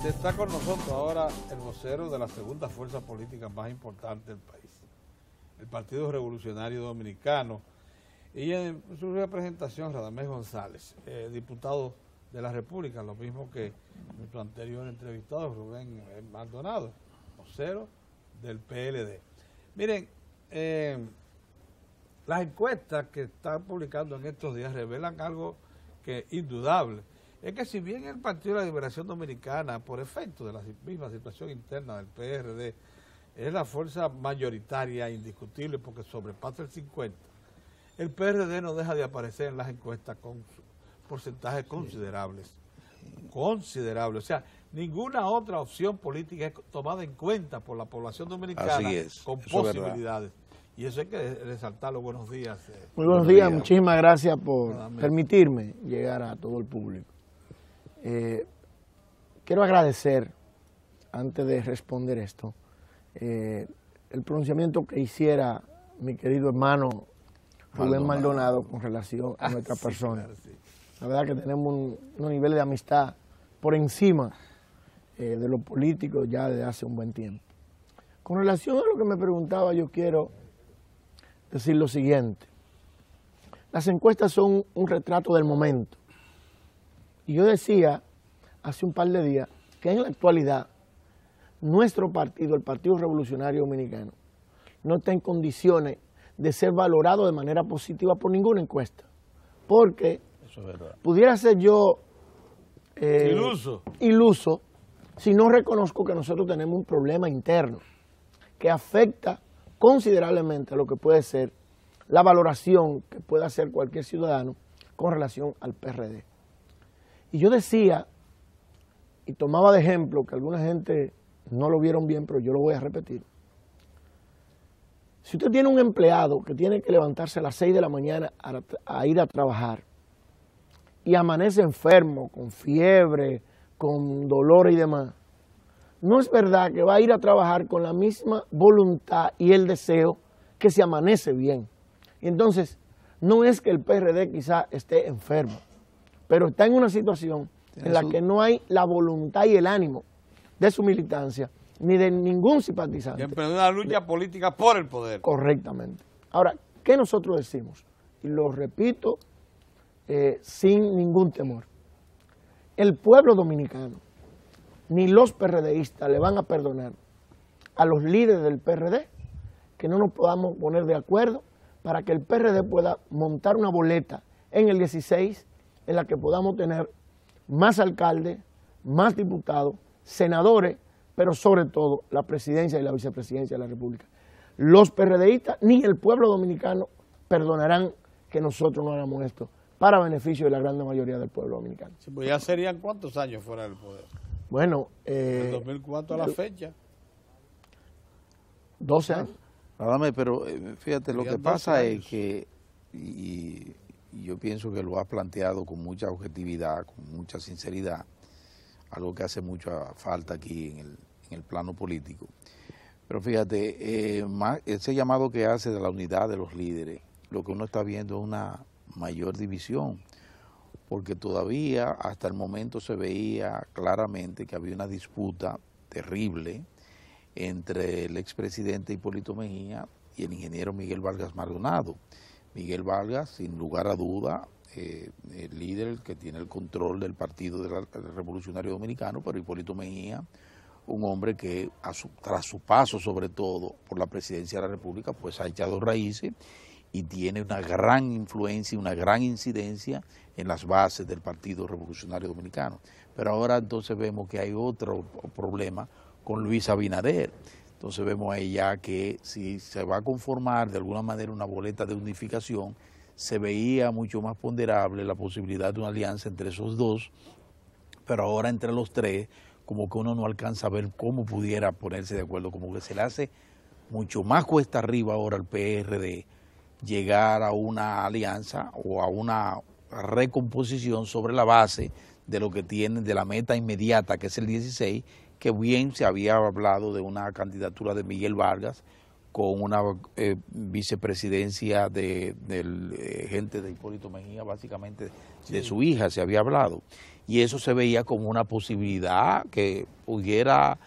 Está con nosotros ahora el vocero de la segunda fuerza política más importante del país, el Partido Revolucionario Dominicano, y en su representación Radamés González, diputado de la República, lo mismo que nuestro anterior entrevistado Rubén Maldonado, vocero del PLD. Miren, las encuestas que están publicando en estos días revelan algo que es indudable. Es que si bien el Partido de la Liberación Dominicana, por efecto de la misma situación interna del PRD, es la fuerza mayoritaria indiscutible porque sobrepasa el 50%, el PRD no deja de aparecer en las encuestas con porcentajes considerables. Considerables. O sea, ninguna otra opción política es tomada en cuenta por la población dominicana con posibilidades. Y eso hay que resaltarlo. Buenos días. Muy buenos días, muchísimas gracias por permitirme llegar a todo el público. Quiero agradecer, antes de responder esto, el pronunciamiento que hiciera mi querido hermano Rubén Maldonado con relación a nuestra persona. Claro, sí. La verdad que tenemos un nivel de amistad por encima de lo político ya desde hace un buen tiempo. Con relación a lo que me preguntaba, yo quiero decir lo siguiente. Las encuestas son un retrato del momento. Y yo decía hace un par de días que en la actualidad nuestro partido, el Partido Revolucionario Dominicano, no está en condiciones de ser valorado de manera positiva por ninguna encuesta. Porque pudiera ser yo iluso si no reconozco que nosotros tenemos un problema interno que afecta considerablemente a lo que puede ser la valoración que pueda hacer cualquier ciudadano con relación al PRD. Y yo decía, y tomaba de ejemplo, que alguna gente no lo vieron bien, pero yo lo voy a repetir. Si usted tiene un empleado que tiene que levantarse a las 6 de la mañana a ir a trabajar y amanece enfermo, con fiebre, con dolor y demás, no es verdad que va a ir a trabajar con la misma voluntad y el deseo que se amanece bien. Y entonces, no es que el PRD quizá esté enfermo, pero está en una situación en la que no hay la voluntad y el ánimo de su militancia, ni de ningún simpatizante. Y emprender una lucha política por el poder. Correctamente. Ahora, ¿qué nosotros decimos? Y lo repito sin ningún temor. El pueblo dominicano, ni los PRDistas le van a perdonar a los líderes del PRD que no nos podamos poner de acuerdo para que el PRD pueda montar una boleta en el 16 en la que podamos tener más alcaldes, más diputados, senadores, pero sobre todo la presidencia y la vicepresidencia de la República. Los PRDistas ni el pueblo dominicano perdonarán que nosotros no hagamos esto para beneficio de la gran mayoría del pueblo dominicano. Sí, pues ya serían ¿cuántos años fuera del poder? Bueno, ¿del 2004 a la fecha? 12 años. Adame, pero fíjate, lo que pasa es que, y yo pienso que lo has planteado con mucha objetividad, con mucha sinceridad, algo que hace mucha falta aquí en el plano político. Pero fíjate, ese llamado que hace de la unidad de los líderes, lo que uno está viendo es una mayor división, porque todavía hasta el momento se veía claramente que había una disputa terrible entre el expresidente Hipólito Mejía y el ingeniero Miguel Vargas Maldonado. Miguel Vargas, sin lugar a duda, el líder que tiene el control del Partido Revolucionario Dominicano, pero Hipólito Mejía, un hombre que tras su paso sobre todo por la presidencia de la República, pues ha echado raíces y tiene una gran influencia y una gran incidencia en las bases del Partido Revolucionario Dominicano. Pero ahora entonces vemos que hay otro problema con Luis Abinader. Entonces vemos ahí ya que si se va a conformar de alguna manera una boleta de unificación, se veía mucho más ponderable la posibilidad de una alianza entre esos dos, pero ahora entre los tres, como que uno no alcanza a ver cómo pudiera ponerse de acuerdo, como que se le hace mucho más cuesta arriba ahora al PRD llegar a una alianza o a una recomposición sobre la base de lo que tienen, de la meta inmediata, que es el 16, que bien se había hablado de una candidatura de Miguel Vargas con una vicepresidencia del gente de Hipólito Mejía, básicamente de su hija se había hablado. y eso se veía como una posibilidad que pudiera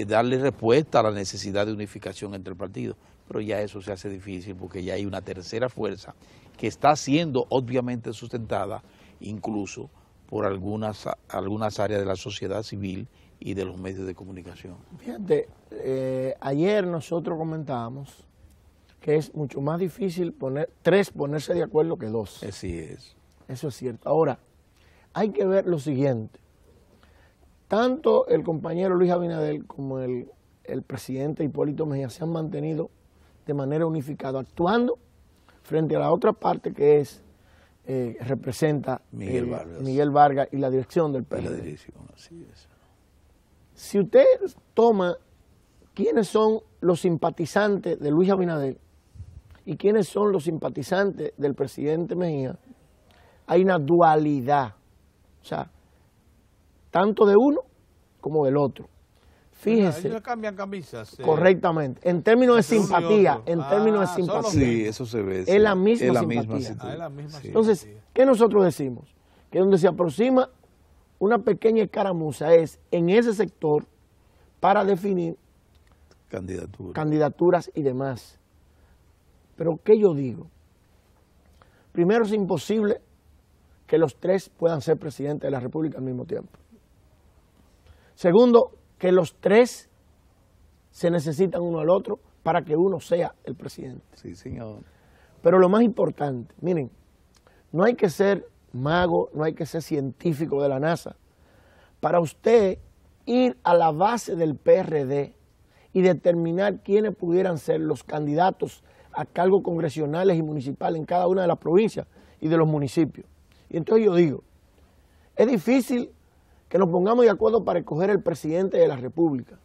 darle respuesta a la necesidad de unificación entre el partido. Pero ya eso se hace difícil porque ya hay una tercera fuerza que está siendo obviamente sustentada incluso por algunas áreas de la sociedad civil y de los medios de comunicación. Fíjate, ayer nosotros comentábamos que es mucho más difícil ponerse de acuerdo que dos. Así es. Eso es cierto. Ahora, hay que ver lo siguiente. Tanto el compañero Luis Abinader como el presidente Hipólito Mejía se han mantenido de manera unificada, actuando frente a la otra parte que es representa Miguel Vargas y la dirección del PRD. La dirección, así es. Si usted toma quiénes son los simpatizantes de Luis Abinader y quiénes son los simpatizantes del presidente Mejía, hay una dualidad, o sea, tanto de uno como del otro. Fíjese. Ellos cambian camisas. Correctamente. En términos de simpatía, Sí, eso se ve. Es la misma simpatía. Es la misma simpatía. Entonces, ¿qué nosotros decimos? Que donde se aproxima una pequeña escaramuza es en ese sector para definir candidaturas y demás. Pero, ¿qué yo digo? Primero, es imposible que los tres puedan ser presidentes de la República al mismo tiempo. Segundo, que los tres se necesitan uno al otro para que uno sea el presidente. Sí, señor. Pero lo más importante, miren, no hay que ser mago, no hay que ser científico de la NASA. Para usted ir a la base del PRD y determinar quiénes pudieran ser los candidatos a cargos congresionales y municipales en cada una de las provincias y de los municipios. Y entonces yo digo, es difícil que nos pongamos de acuerdo para escoger el presidente de la República,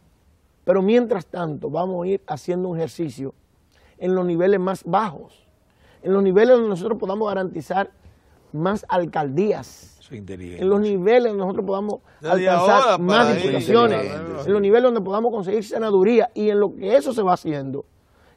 pero mientras tanto vamos a ir haciendo un ejercicio en los niveles más bajos, en los niveles donde nosotros podamos garantizar más alcaldías, en los niveles donde nosotros podamos alcanzar más diputaciones, en los niveles donde podamos conseguir senaduría, y en lo que eso se va haciendo,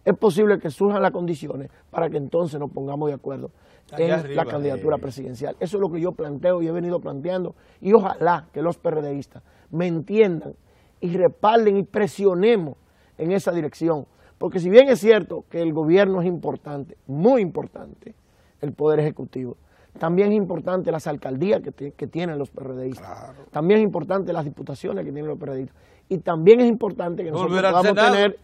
es posible que surjan las condiciones para que entonces nos pongamos de acuerdo en la candidatura presidencial. Eso es lo que yo planteo y he venido planteando, y ojalá que los PRDistas me entiendan y respalden y presionemos en esa dirección, porque si bien es cierto que el gobierno es importante, muy importante, el Poder Ejecutivo, también es importante las alcaldías que tienen los PRDistas, claro. También es importante las diputaciones que tienen los PRDistas, y también es importante que nosotros podamos tener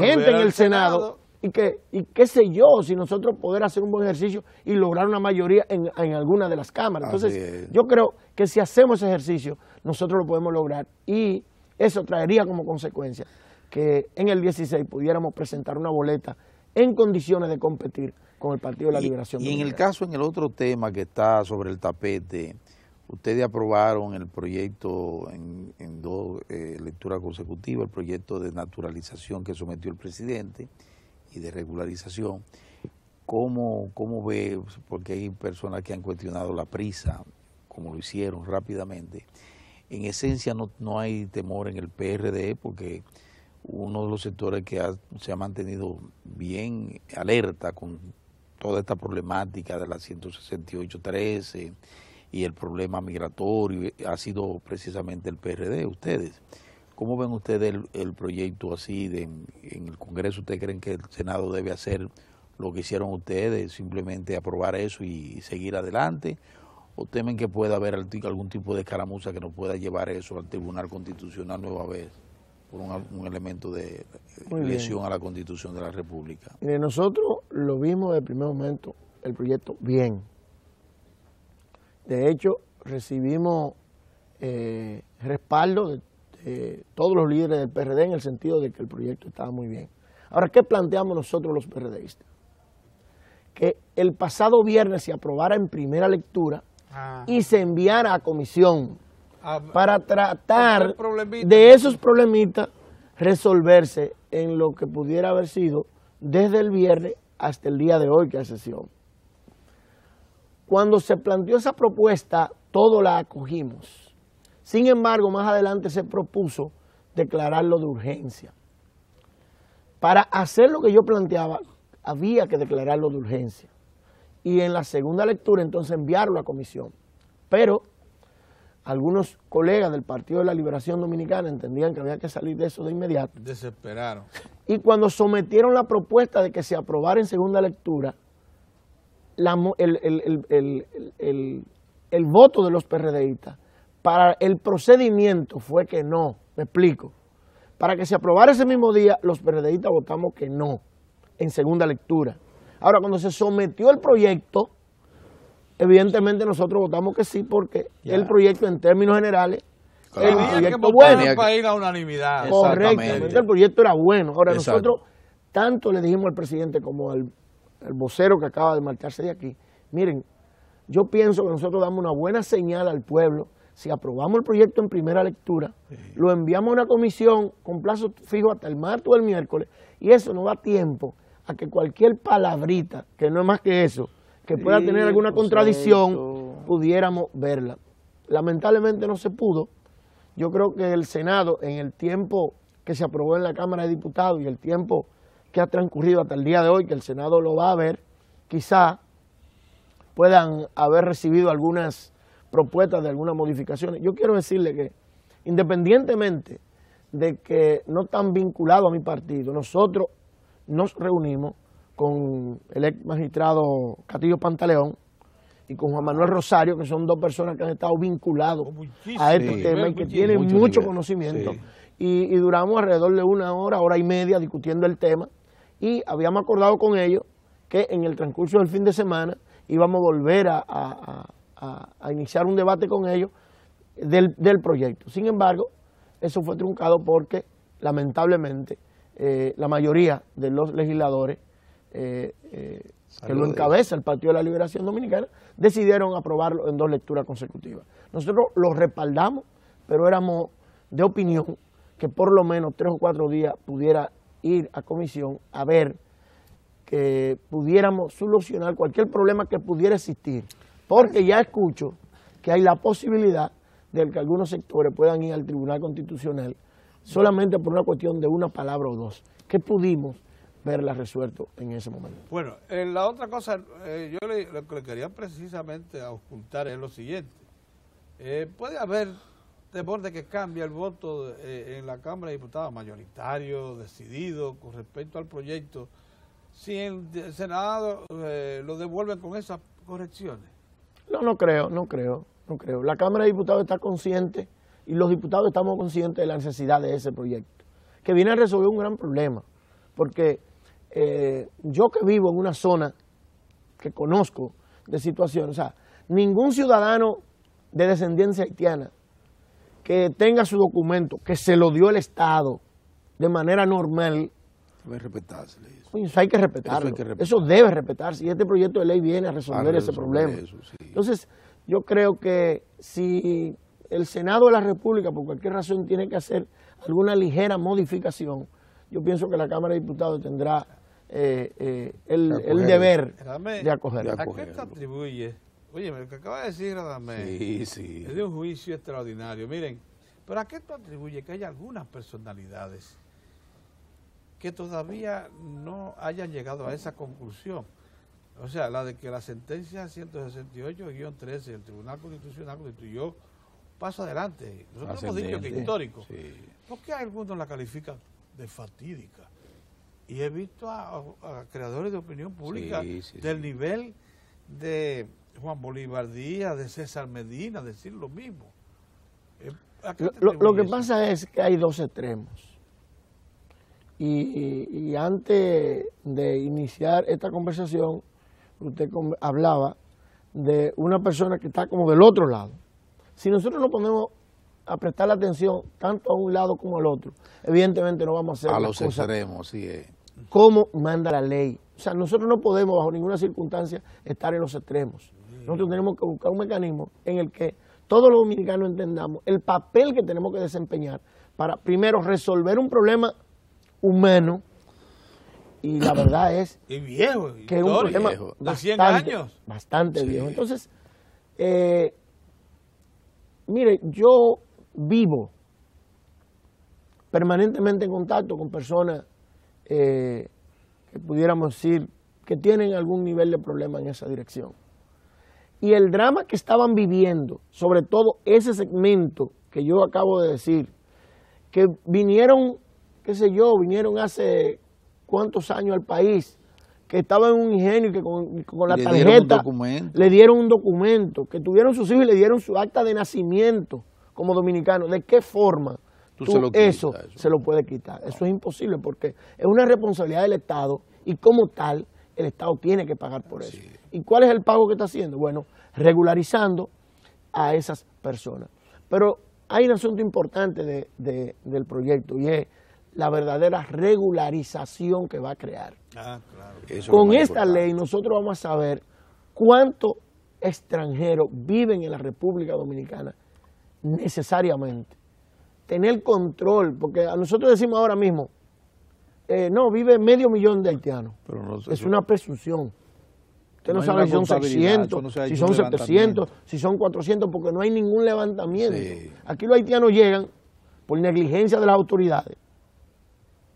gente en el Senado y qué sé yo, si nosotros poder hacer un buen ejercicio y lograr una mayoría en alguna de las cámaras. Entonces, yo creo que si hacemos ese ejercicio, nosotros lo podemos lograr, y eso traería como consecuencia que en el 16 pudiéramos presentar una boleta en condiciones de competir con el Partido de la Liberación Dominicana. Y en el caso, en el otro tema que está sobre el tapete, ustedes aprobaron el proyecto en dos lecturas consecutivas, el proyecto de naturalización que sometió el presidente y de regularización. ¿Cómo ve? Porque hay personas que han cuestionado la prisa, como lo hicieron rápidamente. En esencia no hay temor en el PRD, porque uno de los sectores que se ha mantenido bien alerta con toda esta problemática de la 168.13 y el problema migratorio ha sido precisamente el PRD, ustedes. ¿Cómo ven ustedes el proyecto así en el Congreso? ¿Ustedes creen que el Senado debe hacer lo que hicieron ustedes, simplemente aprobar eso y seguir adelante? ¿O temen que pueda haber algún tipo de escaramuza que nos pueda llevar eso al Tribunal Constitucional nueva vez por un elemento de lesión a la Constitución de la República? Mire, nosotros lo vimos desde el primer momento, el proyecto bien. De hecho, recibimos respaldo de todos los líderes del PRD en el sentido de que el proyecto estaba muy bien. Ahora, ¿qué planteamos nosotros los PRDistas? Que el pasado viernes se aprobara en primera lectura y se enviara a comisión para tratar de esos problemitas resolverse en lo que pudiera haber sido desde el viernes hasta el día de hoy que hay sesión. Cuando se planteó esa propuesta, todos la acogimos. Sin embargo, más adelante se propuso declararlo de urgencia. Para hacer lo que yo planteaba, había que declararlo de urgencia. Y en la segunda lectura, entonces, enviarlo a comisión. Pero algunos colegas del Partido de la Liberación Dominicana entendían que había que salir de eso de inmediato. Desesperaron. Y cuando sometieron la propuesta de que se aprobara en segunda lectura, el voto de los PRDistas para el procedimiento fue que no. Me explico. Para que se aprobara ese mismo día, los PRDistas votamos que no, en segunda lectura. Ahora, cuando se sometió el proyecto, evidentemente nosotros votamos que sí, porque el proyecto en términos generales Claro. era un proyecto que bueno. para ir a unanimidad. Correctamente, el proyecto era bueno. Ahora, Exacto. nosotros tanto le dijimos al presidente como al vocero que acaba de marcharse de aquí, miren, yo pienso que nosotros damos una buena señal al pueblo si aprobamos el proyecto en primera lectura, lo enviamos a una comisión con plazo fijo hasta el martes o el miércoles, y eso nos da tiempo a que cualquier palabrita, que no es más que eso, que pueda tener alguna contradicción, pudiéramos verla. Lamentablemente no se pudo. Yo creo que el Senado, en el tiempo que se aprobó en la Cámara de Diputados y el tiempo que ha transcurrido hasta el día de hoy, que el Senado lo va a ver, quizá puedan haber recibido algunas propuestas de algunas modificaciones. Yo quiero decirle que, independientemente de que no están vinculados a mi partido, nosotros nos reunimos con el ex magistrado Castillo Pantaleón y con Juan Manuel Rosario, que son dos personas que han estado vinculados a este tema y que tienen mucho conocimiento. Y duramos alrededor de una hora y media discutiendo el tema, y habíamos acordado con ellos que en el transcurso del fin de semana íbamos a volver a iniciar un debate con ellos del proyecto. Sin embargo, eso fue truncado porque, lamentablemente, la mayoría de los legisladores que lo encabeza el Partido de la Liberación Dominicana decidieron aprobarlo en 2 lecturas consecutivas. Nosotros lo respaldamos, pero éramos de opinión que por lo menos 3 o 4 días pudiera ir a comisión a ver que pudiéramos solucionar cualquier problema que pudiera existir, porque ya escucho que hay la posibilidad de que algunos sectores puedan ir al Tribunal Constitucional solamente por una cuestión de una palabra o dos, que pudimos verla resuelto en ese momento. Bueno, la otra cosa, yo lo que le quería precisamente ocultar es lo siguiente. Puede haber temor de que cambie el voto en la Cámara de Diputados mayoritario, decidido con respecto al proyecto, si el Senado lo devuelve con esas correcciones. No creo. La Cámara de Diputados está consciente y los diputados estamos conscientes de la necesidad de ese proyecto, que viene a resolver un gran problema, porque yo que vivo en una zona que conozco de situaciones, o sea, ningún ciudadano de descendencia haitiana que tenga su documento, que se lo dio el Estado de manera normal, debe respetarse. Eso hay que respetarlo. Eso debe respetarse, y este proyecto de ley viene a resolver ese problema. Eso, sí. Entonces, yo creo que si el Senado de la República, por cualquier razón, tiene que hacer alguna ligera modificación, yo pienso que la Cámara de Diputados tendrá el deber de acogerlo. ¿A qué te atribuye? Oye, lo que acaba de decir Radamés es de un juicio extraordinario. Miren, pero ¿a qué tú atribuye que hay algunas personalidades que todavía no hayan llegado a esa conclusión? O sea, la de que la sentencia 168-13 del Tribunal Constitucional constituyó paso adelante. Nosotros hemos dicho que es histórico. Sí. ¿Por qué algunos la califican de fatídica? Y he visto a creadores de opinión pública del nivel de Juan Bolívar Díaz, de César Medina, decir lo mismo. Lo que pasa es que hay dos extremos. Y antes de iniciar esta conversación, usted hablaba de una persona que está como del otro lado. Si nosotros nos ponemos a prestar la atención tanto a un lado como al otro, evidentemente no vamos a hacer a los extremos, sí es. Como manda la ley. O sea, nosotros no podemos bajo ninguna circunstancia estar en los extremos. Nosotros tenemos que buscar un mecanismo en el que todos los dominicanos entendamos el papel que tenemos que desempeñar para, primero, resolver un problema humano, y la verdad es que es un problema de 100 años. Bastante viejo. Entonces, mire, yo vivo permanentemente en contacto con personas que pudiéramos decir que tienen algún nivel de problema en esa dirección. Y el drama que estaban viviendo, sobre todo ese segmento que yo acabo de decir, que vinieron, qué sé yo, vinieron hace cuántos años al país, que estaba en un ingenio y que con la tarjeta le dieron un documento, que tuvieron sus hijos y le dieron su acta de nacimiento como dominicano. ¿De qué forma tú eso se lo puedes quitar? No. Eso es imposible porque es una responsabilidad del Estado y como tal el Estado tiene que pagar por eso. ¿Y cuál es el pago que está haciendo? Bueno, regularizando a esas personas. Pero hay un asunto importante del proyecto y es la verdadera regularización que va a crear. Claro. Con esta ley nosotros vamos a saber cuántos extranjeros viven en la República Dominicana necesariamente. Tener control, porque a nosotros decimos ahora mismo, no, vive 500,000 de haitianos. Pero no, es una presunción. Usted no sabe si son 600, si son 700, si son 400, porque no hay ningún levantamiento. Sí. Aquí los haitianos llegan por negligencia de las autoridades.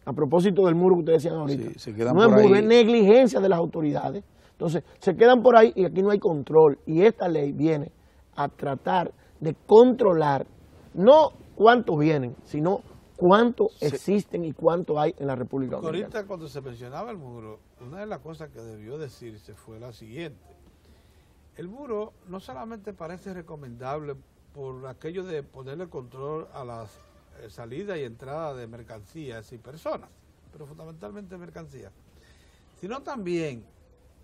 A propósito del muro que ustedes decían ahorita. Sí, no es muro, es negligencia de las autoridades. Entonces, se quedan por ahí y aquí no hay control. Y esta ley viene a tratar de controlar, no cuántos vienen, sino cuántos existen y cuántos hay en la República Dominicana. Ahorita cuando se mencionaba el muro, una de las cosas que debió decirse fue la siguiente. El muro no solamente parece recomendable por aquello de ponerle control a las salidas y entradas de mercancías y personas, pero fundamentalmente mercancías, sino también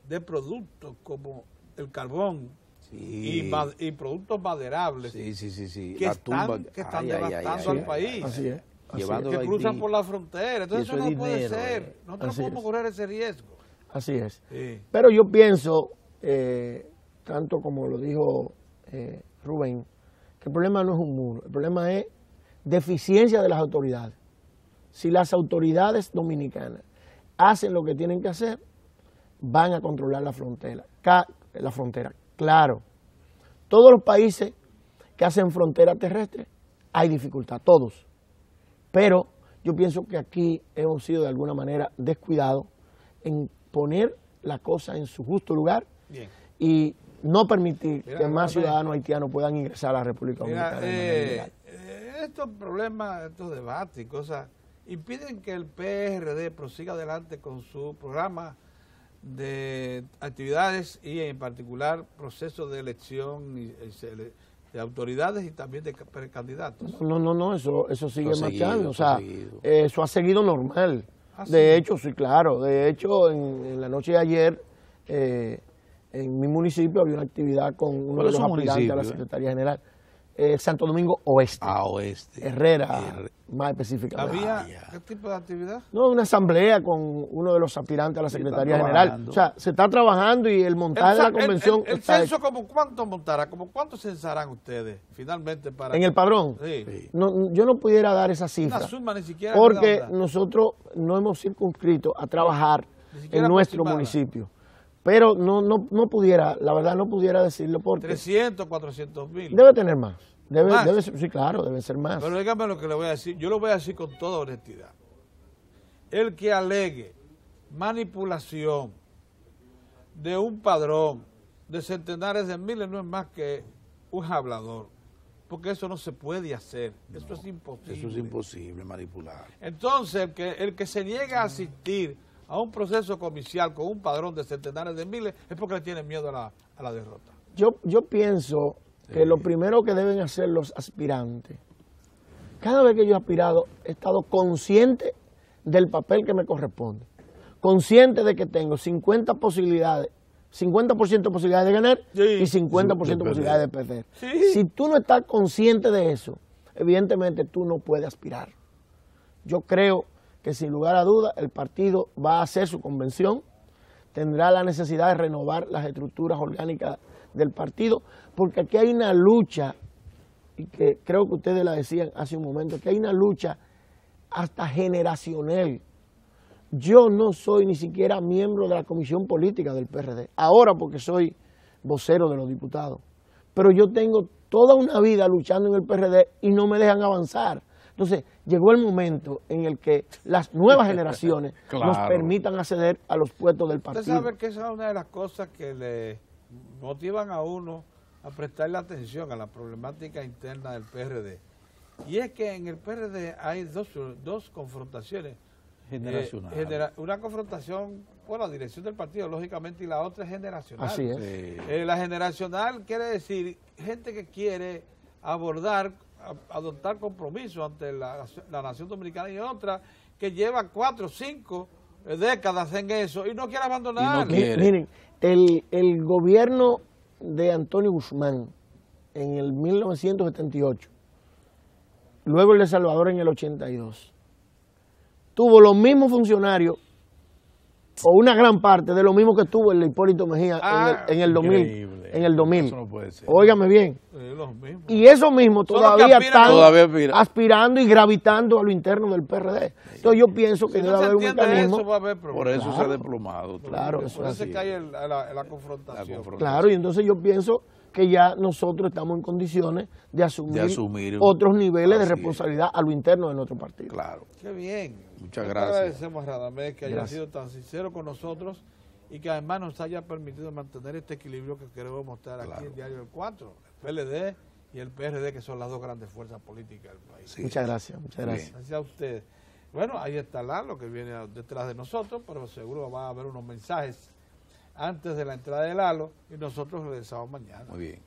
de productos como el carbón y productos maderables que están devastando al país. Así es. Que cruzan por la frontera. Entonces eso no puede ser. Nosotros podemos correr ese riesgo. Así es. Sí. Pero yo pienso, tanto como lo dijo Rubén, que el problema no es un muro, el problema es deficiencia de las autoridades. Si las autoridades dominicanas hacen lo que tienen que hacer, van a controlar la frontera. Claro, todos los países que hacen frontera terrestre hay dificultad, todos. Pero yo pienso que aquí hemos sido de alguna manera descuidados en poner la cosa en su justo lugar. Bien. Y no permitir que más ciudadanos haitianos puedan ingresar a la República Dominicana de manera ilegal. Estos problemas, estos debates y cosas impiden que el PRD prosiga adelante con su programa de actividades y en particular proceso de elección de autoridades y también de precandidatos. No, eso sigue marchando, o sea, eso ha seguido normal. De hecho, sí, claro, de hecho en la noche de ayer en mi municipio había una actividad con uno de los aspirantes a la Secretaría General. Santo Domingo Oeste. Oeste. Herrera, más específicamente. ¿Qué tipo de actividad? No, una asamblea con uno de los aspirantes a la Secretaría General. O sea, se está trabajando y el montaje de la convención el censo, ¿como cuánto montará? ¿Como cuánto censarán ustedes finalmente para...? ¿En el padrón? Sí. No, yo no pudiera dar esa cifra. Una suma ni siquiera... Porque nosotros no hemos circunscrito a trabajar en nuestro municipio. Pero no pudiera, la verdad no pudiera decirlo porque... 300, 400 mil. Debe tener más. Debe ser, sí, claro, debe ser más. Pero dígame lo que le voy a decir. Yo lo voy a decir con toda honestidad. El que alegue manipulación de un padrón de centenares de miles no es más que un hablador. Porque eso no se puede hacer. Eso es imposible. Eso es imposible, manipular. Entonces, el que se niega a asistir a un proceso comercial con un padrón de centenares de miles es porque le tienen miedo a la derrota. Yo pienso que lo primero que deben hacer los aspirantes, cada vez que yo he aspirado, he estado consciente del papel que me corresponde, consciente de que tengo 50% posibilidades de ganar y 50% posibilidades de perder. Sí. Si tú no estás consciente de eso, evidentemente tú no puedes aspirar. Yo creo que sin lugar a dudas el partido va a hacer su convención, tendrá la necesidad de renovar las estructuras orgánicas del partido, porque aquí hay una lucha, y que creo que ustedes la decían hace un momento, que hay una lucha hasta generacional. Yo no soy ni siquiera miembro de la comisión política del PRD, ahora porque soy vocero de los diputados, pero yo tengo toda una vida luchando en el PRD y no me dejan avanzar. Entonces, llegó el momento en el que las nuevas generaciones nos permitan acceder a los puestos del partido. Usted sabe que esa es una de las cosas que motivan a uno a prestarle atención a la problemática interna del PRD. Y es que en el PRD hay dos confrontaciones generacionales. Una confrontación por la dirección del partido, lógicamente, y la otra es generacional. Así es. Sí. La generacional quiere decir gente que quiere adoptar compromisos ante la nación dominicana, y otra que lleva 4 o 5 décadas en eso y no quiere abandonar. Y no quiere. Miren, el gobierno de Antonio Guzmán en el 1978, luego el de Salvador en el 82, tuvo los mismos funcionarios, o una gran parte de lo mismo que tuvo el Hipólito Mejía en el 2000. Increíble. En el 2000. Eso no puede ser. Óigame bien. Los mismos. Y eso mismo Son todavía los que aspiran. están aspirando y gravitando a lo interno del PRD. Entonces yo pienso que Si debe no se haber un entiende mecanismo. eso, va a haber problemas. Por eso se ha Claro. desplomado. Claro, todo. eso Por es eso es así. que hay la confrontación. Claro, y entonces yo pienso que ya nosotros estamos en condiciones de asumir otros niveles de así responsabilidad a lo interno de nuestro partido. Claro. Qué bien. Muchas Nosotros gracias. agradecemos a Radamés que haya Gracias. sido tan sincero con nosotros y que además nos haya permitido mantener este equilibrio que queremos mostrar aquí Claro. en Diario del 4, el PLD y el PRD, que son las dos grandes fuerzas políticas del país. Sí. Muchas gracias, muchas Bien. gracias. Gracias a ustedes. Bueno, ahí está Lalo, que viene detrás de nosotros, pero seguro va a haber unos mensajes antes de la entrada de Lalo y nosotros regresamos mañana. Muy bien.